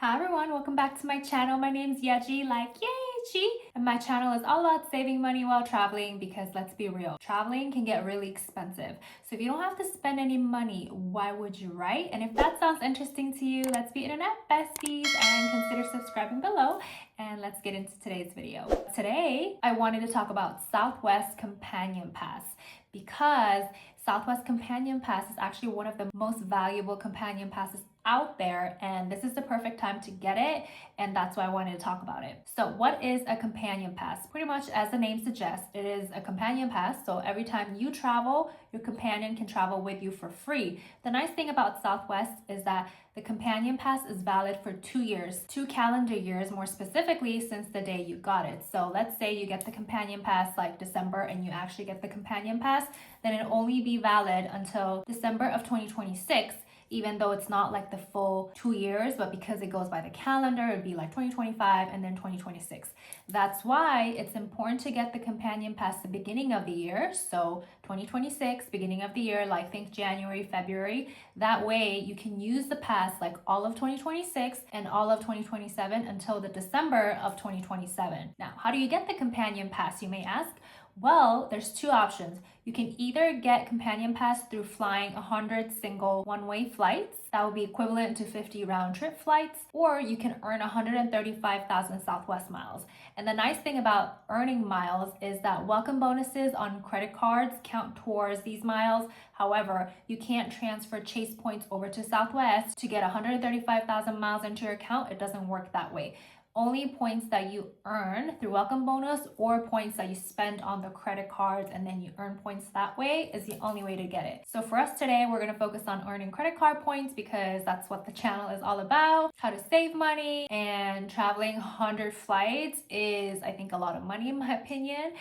Hi everyone, welcome back to my channel. My name's Yeji, like yay, G. And my channel is all about saving money while traveling because let's be real, traveling can get really expensive. So if you don't have to spend any money, why would you, right? And if that sounds interesting to you, let's be internet besties and consider subscribing below. And let's get into today's video. Today, I wanted to talk about Southwest Companion Pass because Southwest Companion Pass is actually one of the most valuable companion passes out there, and this is the perfect time to get it, and that's why I wanted to talk about it. So what is a companion pass? Pretty much as the name suggests, it is a companion pass, so every time you travel, your companion can travel with you for free. The nice thing about Southwest is that the companion pass is valid for 2 years, 2 calendar years more specifically since the day you got it. So let's say you get the companion pass like December and you actually get the companion pass, then it'll only be valid until December of 2026. Even though it's not like the full 2 years, but because it goes by the calendar, it'd be like 2025 and then 2026. That's why it's important to get the companion pass the beginning of the year. So 2026, beginning of the year, like think January, February. That way you can use the pass like all of 2026 and all of 2027 until the December of 2027. Now, how do you get the companion pass, you may ask? Well, there's two options. You can either get companion pass through flying 100 single one-way flights. That would be equivalent to 50 round-trip flights, or you can earn 135,000 Southwest miles. And the nice thing about earning miles is that welcome bonuses on credit cards count towards these miles. However, you can't transfer Chase points over to Southwest to get 135,000 miles into your account. It doesn't work that way. Only points that you earn through welcome bonus or points that you spend on the credit cards and then you earn points that way is the only way to get it. So for us today, we're going to focus on earning credit card points because that's what the channel is all about, how to save money, and traveling 100 flights is, I think, a lot of money in my opinion.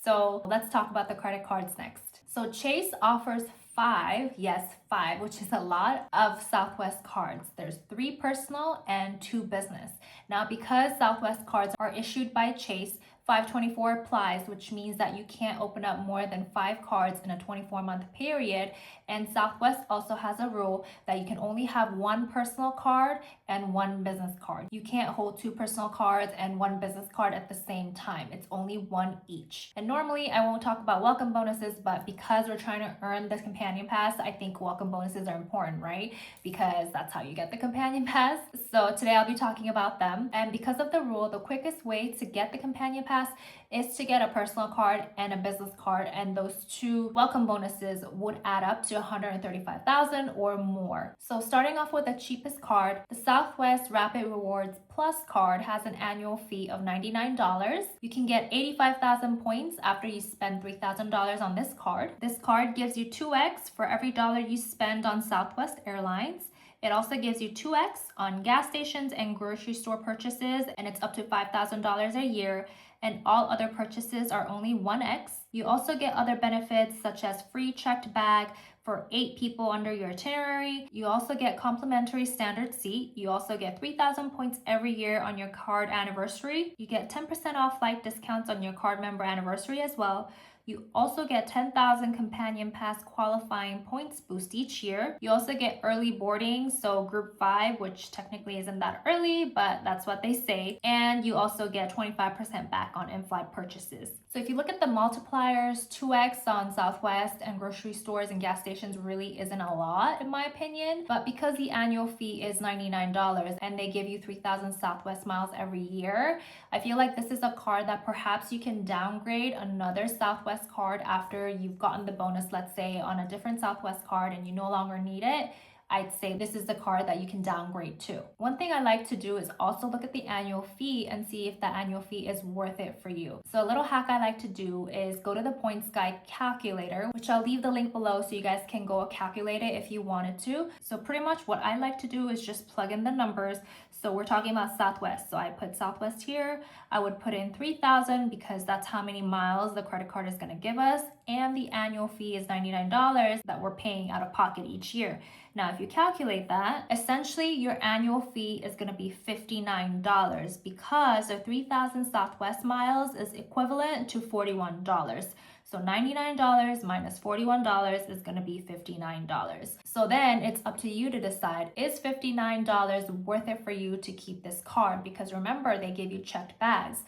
So let's talk about the credit cards next. So Chase offers five, which is a lot of Southwest cards. There's 3 personal and 2 business. Now, because Southwest cards are issued by Chase, 524 applies, which means that you can't open up more than 5 cards in a 24-month period. And Southwest also has a rule that you can only have 1 personal card and 1 business card. You can't hold 2 personal cards and 1 business card at the same time. It's only 1 each. And normally I won't talk about welcome bonuses, but because we're trying to earn this companion pass, I think welcome bonuses are important, right? Because that's how you get the companion pass. So today I'll be talking about them. And because of the rule, the quickest way to get the companion pass is to get a personal card and a business card, and those 2 welcome bonuses would add up to 135,000 or more. So starting off with the cheapest card, the Southwest Rapid Rewards Plus card has an annual fee of $99. You can get 85,000 points after you spend $3,000 on this card. This card gives you 2x for every dollar you spend on Southwest Airlines. It also gives you 2x on gas stations and grocery store purchases, and it's up to $5,000 a year. And all other purchases are only 1x. You also get other benefits such as free checked bag for 8 people under your itinerary. You also get complimentary standard seat. You also get 3,000 points every year on your card anniversary. You get 10% off flight discounts on your card member anniversary as well. You also get 10,000 companion pass qualifying points boost each year. You also get early boarding, so group 5, which technically isn't that early, but that's what they say. And you also get 25% back on in-flight purchases. So if you look at the multipliers, 2x on Southwest and grocery stores and gas stations really isn't a lot in my opinion. But because the annual fee is $99 and they give you 3,000 Southwest miles every year, I feel like this is a card that perhaps you can downgrade another Southwest card after you've gotten the bonus, let's say on a different Southwest card and you no longer need it. I'd say this is the card that you can downgrade to. One thing I like to do is also look at the annual fee and see if the annual fee is worth it for you. So a little hack I like to do is go to the points guide calculator, which I'll leave the link below so you guys can go calculate it if you wanted to. So pretty much what I like to do is just plug in the numbers. So we're talking about Southwest. So I put Southwest here. I would put in 3,000 because that's how many miles the credit card is going to give us. And the annual fee is $99 that we're paying out of pocket each year. Now, if you calculate that, essentially your annual fee is going to be $59 because the 3,000 Southwest miles is equivalent to $41. So $99 minus $41 is going to be $59. So then it's up to you to decide, is $59 worth it for you to keep this card? Because remember, they give you checked bags.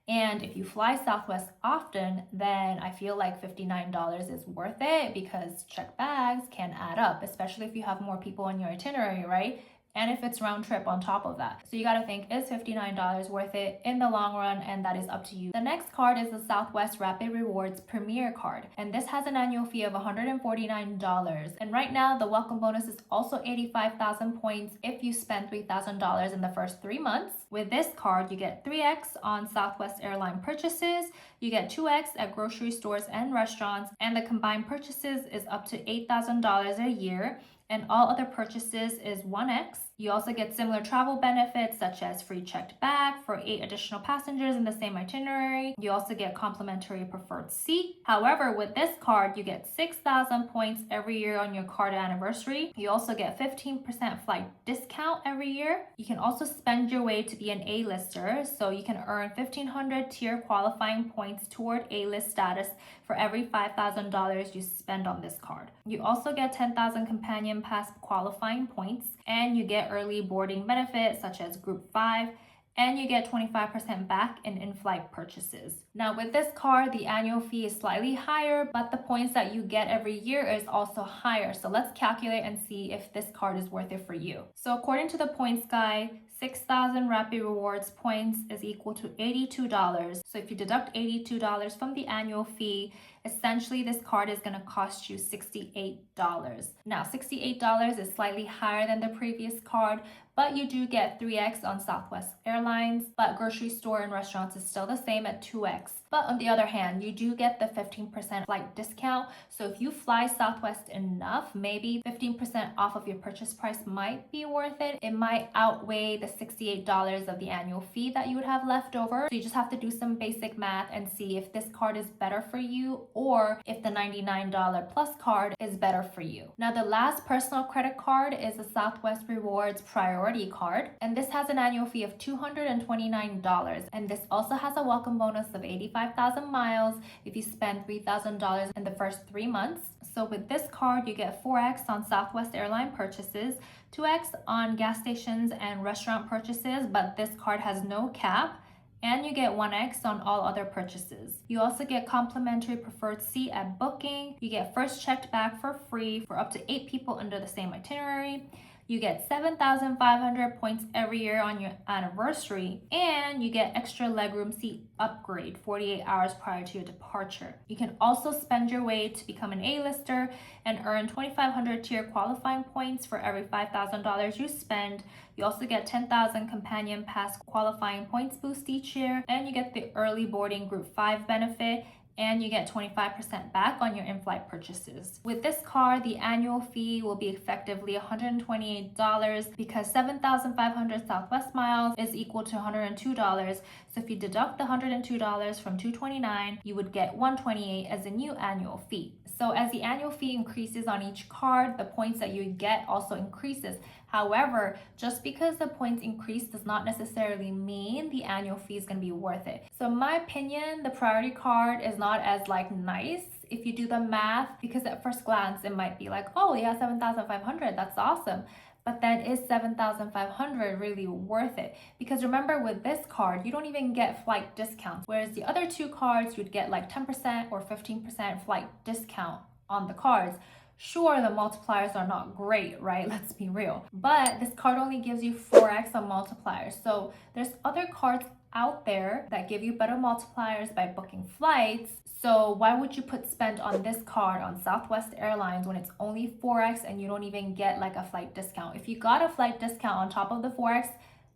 And if you fly Southwest often, then I feel like $59 is worth it because checked bags can add up, especially if you have more people on your itinerary, right? And if it's round trip on top of that. So you gotta think, is $59 worth it in the long run? And that is up to you. The next card is the Southwest Rapid Rewards Premier Card. And this has an annual fee of $149. And right now, the welcome bonus is also 85,000 points if you spend $3,000 in the first 3 months. With this card, you get 3x on Southwest airline purchases, you get 2x at grocery stores and restaurants, and the combined purchases is up to $8,000 a year. And all other purchases is 1x. You also get similar travel benefits such as free checked bag for 8 additional passengers in the same itinerary. You also get complimentary preferred seat. However, with this card, you get 6,000 points every year on your card anniversary. You also get 15% flight discount every year. You can also spend your way to be an A-lister, so you can earn 1,500 tier qualifying points toward A-list status for every $5,000 you spend on this card. You also get 10,000 companion pass qualifying points, and you get early boarding benefits such as Group 5, and you get 25% back in in-flight purchases. Now with this card, the annual fee is slightly higher, but the points that you get every year is also higher. So let's calculate and see if this card is worth it for you. So according to the points guide, 6,000 Rapid Rewards points is equal to $82. So if you deduct $82 from the annual fee, essentially this card is going to cost you $68. Now $68 is slightly higher than the previous card, but you do get 3x on Southwest Airlines, but grocery store and restaurants is still the same at 2x. But on the other hand, you do get the 15% flight discount. So if you fly Southwest enough, maybe 15% off of your purchase price might be worth it. It might outweigh the $68 of the annual fee that you would have left over. So you just have to do some basic math and see if this card is better for you or if the $99 plus card is better for you. Now the last personal credit card is the Southwest Rewards Priority Card, and this has an annual fee of $229, and this also has a welcome bonus of 85,000 miles if you spend $3,000 in the first 3 months. So with this card, you get 4x on Southwest airline purchases, 2x on gas stations and restaurant purchases, but this card has no cap, and you get 1x on all other purchases. You also get complimentary preferred seat at booking. You get first checked bag for free for up to 8 people under the same itinerary. You get 7,500 points every year on your anniversary, and you get extra legroom seat upgrade 48 hours prior to your departure. You can also spend your way to become an A-lister and earn 2,500 tier qualifying points for every $5,000 you spend. You also get 10,000 companion pass qualifying points boost each year, and you get the early boarding Group 5 benefit, and you get 25% back on your in-flight purchases. With this card, the annual fee will be effectively $128 because 7,500 Southwest miles is equal to $102. So if you deduct the $102 from $229, you would get $128 as a new annual fee. So as the annual fee increases on each card, the points that you get also increases. However, just because the points increase does not necessarily mean the annual fee is going to be worth it. So in my opinion, the priority card is not as nice if you do the math, because at first glance it might be like, oh yeah, 7,500, that's awesome. But then is 7,500 really worth it? Because remember, with this card, you don't even get flight discounts. Whereas the other two cards, you'd get 10% or 15% flight discount on the cards. Sure, the multipliers are not great, right? Let's be real. But this card only gives you 4x on multipliers. So there's other cards out there that give you better multipliers by booking flights. So why would you put spend on this card on Southwest Airlines when it's only 4x and you don't even get a flight discount? If you got a flight discount on top of the 4x,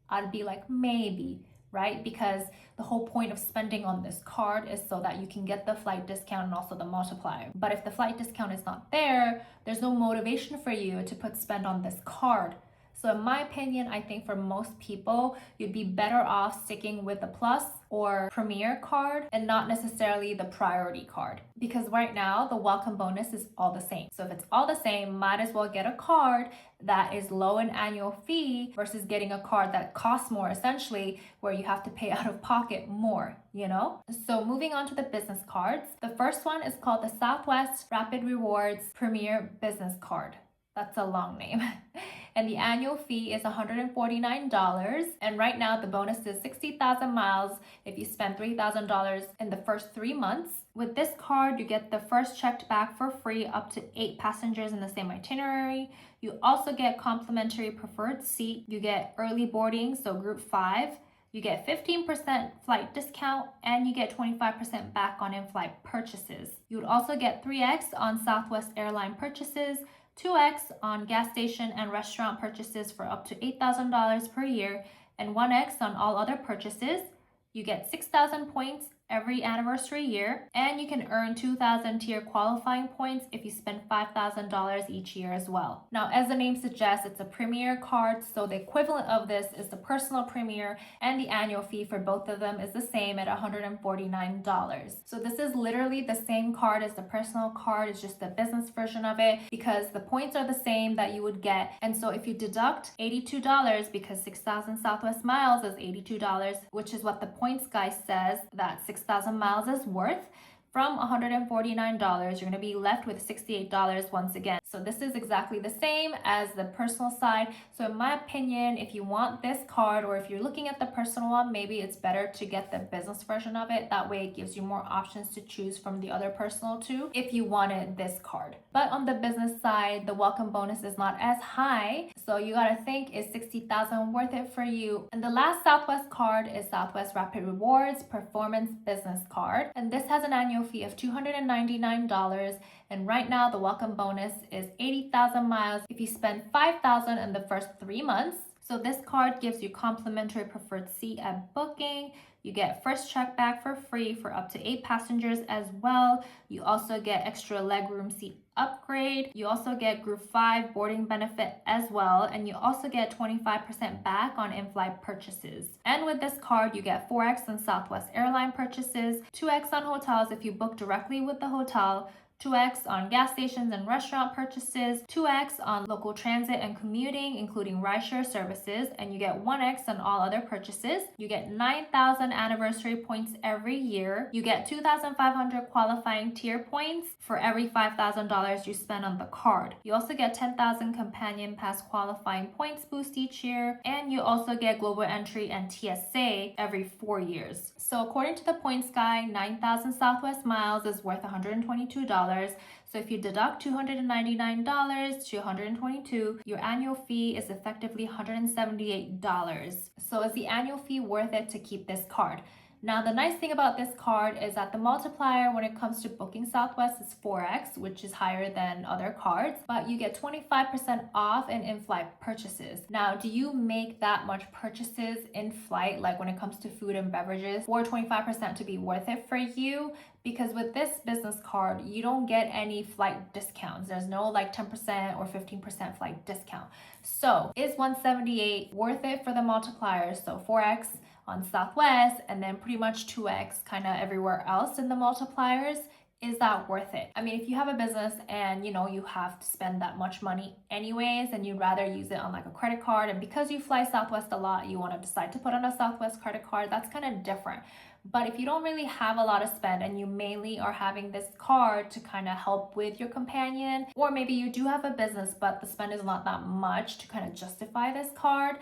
I'd be maybe, right? Because the whole point of spending on this card is so that you can get the flight discount and also the multiplier. But if the flight discount is not there, there's no motivation for you to put spend on this card. So in my opinion, I think for most people, you'd be better off sticking with the Plus or Premier card and not necessarily the Priority card. Because right now, the welcome bonus is all the same. So if it's all the same, might as well get a card that is low in annual fee versus getting a card that costs more, essentially, where you have to pay out of pocket more, you know? So moving on to the business cards. The first one is called the Southwest Rapid Rewards Premier Business Card. That's a long name. And the annual fee is $149. And right now the bonus is 60,000 miles if you spend $3,000 in the first 3 months. With this card, you get the first checked bag for free up to 8 passengers in the same itinerary. You also get complimentary preferred seat. You get early boarding, so group 5. You get 15% flight discount and you get 25% back on in-flight purchases. You would also get 3x on Southwest airline purchases, 2x on gas station and restaurant purchases for up to $8,000 per year, and 1x on all other purchases. You get 6,000 points every anniversary year, and you can earn 2,000 tier qualifying points if you spend $5,000 each year as well. Now, as the name suggests, it's a Premier card, so the equivalent of this is the Personal Premier, and the annual fee for both of them is the same at $149. So this is literally the same card as the Personal card, it's just the business version of it because the points are the same that you would get. And so if you deduct $82, because 6,000 Southwest miles is $82, which is what the points guy says that 6,000 miles is worth, from $149, you're going to be left with $68 once again. So this is exactly the same as the personal side. So in my opinion, if you want this card or if you're looking at the personal one, maybe it's better to get the business version of it. That way it gives you more options to choose from the other personal too if you wanted this card. But on the business side, the welcome bonus is not as high. So you got to think, is 60,000 worth it for you? And the last Southwest card is Southwest Rapid Rewards Performance Business Card. And this has an annual fee of $299, and right now the welcome bonus is 80,000 miles if you spend 5,000 in the first 3 months. So this card gives you complimentary preferred seat at booking. You get first check bag for free for up to 8 passengers as well. You also get extra legroom seat upgrade. You also get group 5 boarding benefit as well, and you also get 25% back on in-flight purchases. And with this card, you get 4x on Southwest airline purchases, 2x on hotels if you book directly with the hotel, 2x on gas stations and restaurant purchases, 2x on local transit and commuting, including rideshare services, and you get 1x on all other purchases. You get 9,000 anniversary points every year. You get 2,500 qualifying tier points for every $5,000 you spend on the card. You also get 10,000 companion pass qualifying points boost each year, and you also get global entry and TSA every 4 years. So according to the points guy, 9,000 Southwest miles is worth $122. So if you deduct $299 to $122, your annual fee is effectively $178. So is the annual fee worth it to keep this card? Now, the nice thing about this card is that the multiplier when it comes to booking Southwest is 4x, which is higher than other cards, but you get 25% off in in-flight purchases. Now, do you make that much purchases in flight, like when it comes to food and beverages, for 25% to be worth it for you? Because with this business card, you don't get any flight discounts. There's no like 10% or 15% flight discount. So is 178 worth it for the multipliers? So 4x on Southwest and then pretty much 2x kind of everywhere else in the multipliers. Is that worth it? I mean, if you have a business and you know you have to spend that much money anyways and you'd rather use it on like a credit card, and because you fly Southwest a lot, you want to decide to put on a Southwest credit card, that's kind of different. But if you don't really have a lot of spend and you mainly are having this card to kind of help with your companion, or maybe you do have a business but the spend is not that much to kind of justify this card,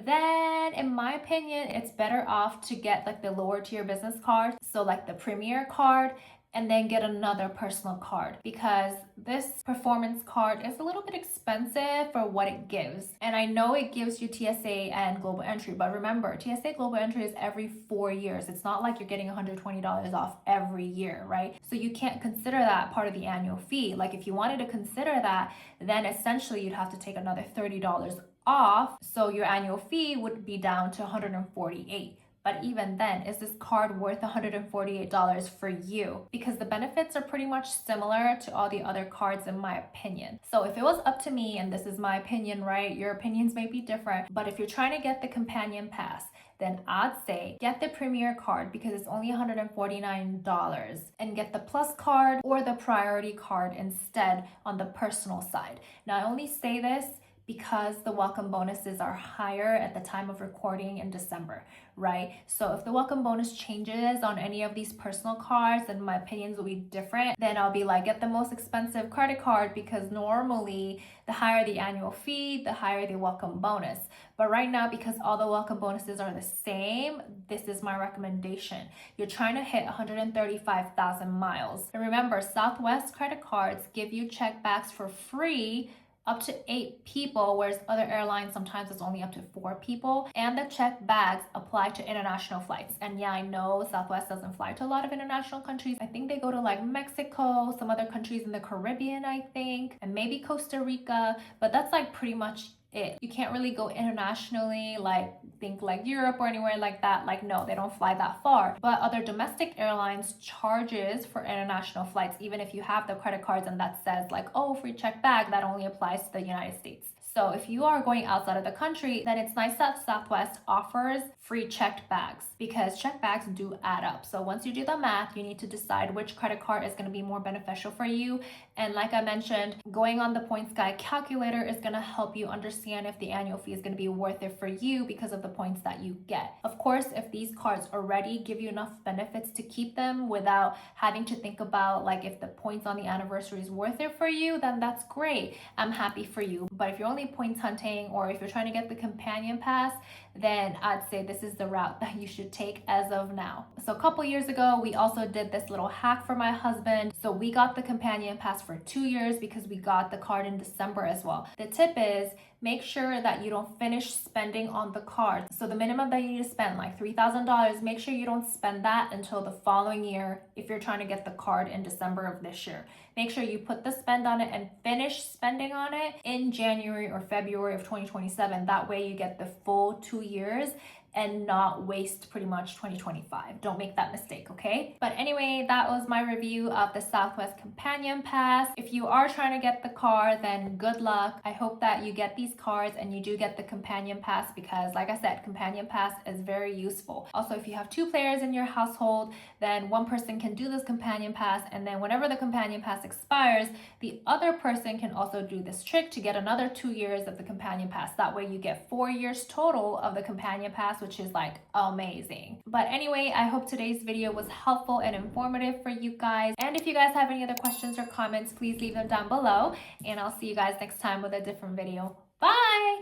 then in my opinion, it's better off to get like the lower tier business card. So like the Premier card, and then get another personal card, because this performance card is a little bit expensive for what it gives. And I know it gives you TSA and global entry, but remember, TSA global entry is every 4 years. It's not like you're getting $120 off every year, right? So you can't consider that part of the annual fee. Like if you wanted to consider that, then essentially you'd have to take another $30 off. So your annual fee would be down to $148. But even then, is this card worth $148 for you? Because the benefits are pretty much similar to all the other cards in my opinion. So if it was up to me, and this is my opinion, right? Your opinions may be different, but if you're trying to get the companion pass, then I'd say get the Premier card because it's only $149 and get the Plus card or the Priority card instead on the personal side. Now, I only say this because the welcome bonuses are higher at the time of recording in December, right? So if the welcome bonus changes on any of these personal cards, then my opinions will be different. Then I'll be like, get the most expensive credit card because normally the higher the annual fee, the higher the welcome bonus. But right now, because all the welcome bonuses are the same, this is my recommendation. You're trying to hit 135,000 miles. And remember, Southwest credit cards give you check backs for free up to 8 people, whereas other airlines sometimes it's only up to 4 people. And the check bags apply to international flights. And yeah, I know Southwest doesn't fly to a lot of international countries. I think they go to like Mexico, some other countries in the Caribbean, I think, and maybe Costa Rica, but that's like pretty much it. You can't really go internationally, like think like Europe or anywhere like that. Like no, they don't fly that far. But other domestic airlines charges for international flights, even if you have the credit cards and that says like, oh, free check bag, that only applies to the United States. So if you are going outside of the country, then it's nice that Southwest offers free checked bags because checked bags do add up. So once you do the math, you need to decide which credit card is going to be more beneficial for you. And like I mentioned, going on the Points Guy calculator is going to help you understand if the annual fee is going to be worth it for you because of the points that you get. Of course, if these cards already give you enough benefits to keep them without having to think about like if the points on the anniversary is worth it for you, then that's great. I'm happy for you. But if you're only points hunting or if you're trying to get the companion pass, then I'd say this is the route that you should take as of now. So a couple years ago, we also did this little hack for my husband. So we got the companion pass for 2 years because we got the card in December as well. The tip is make sure that you don't finish spending on the card. So the minimum that you need to spend, like $3,000, make sure you don't spend that until the following year if you're trying to get the card in December of this year. Make sure you put the spend on it and finish spending on it in January or February of 2027. That way you get the full 2 years and not waste pretty much 2025. Don't make that mistake, okay? But anyway, that was my review of the Southwest Companion Pass. If you are trying to get the card, then good luck. I hope that you get these cards and you do get the Companion Pass because like I said, Companion Pass is very useful. Also, if you have 2 players in your household, then one person can do this Companion Pass, and then whenever the Companion Pass expires, the other person can also do this trick to get another 2 years of the Companion Pass. That way you get 4 years total of the Companion Pass, which is like amazing. But anyway, I hope today's video was helpful and informative for you guys. And if you guys have any other questions or comments, please leave them down below. And I'll see you guys next time with a different video. Bye!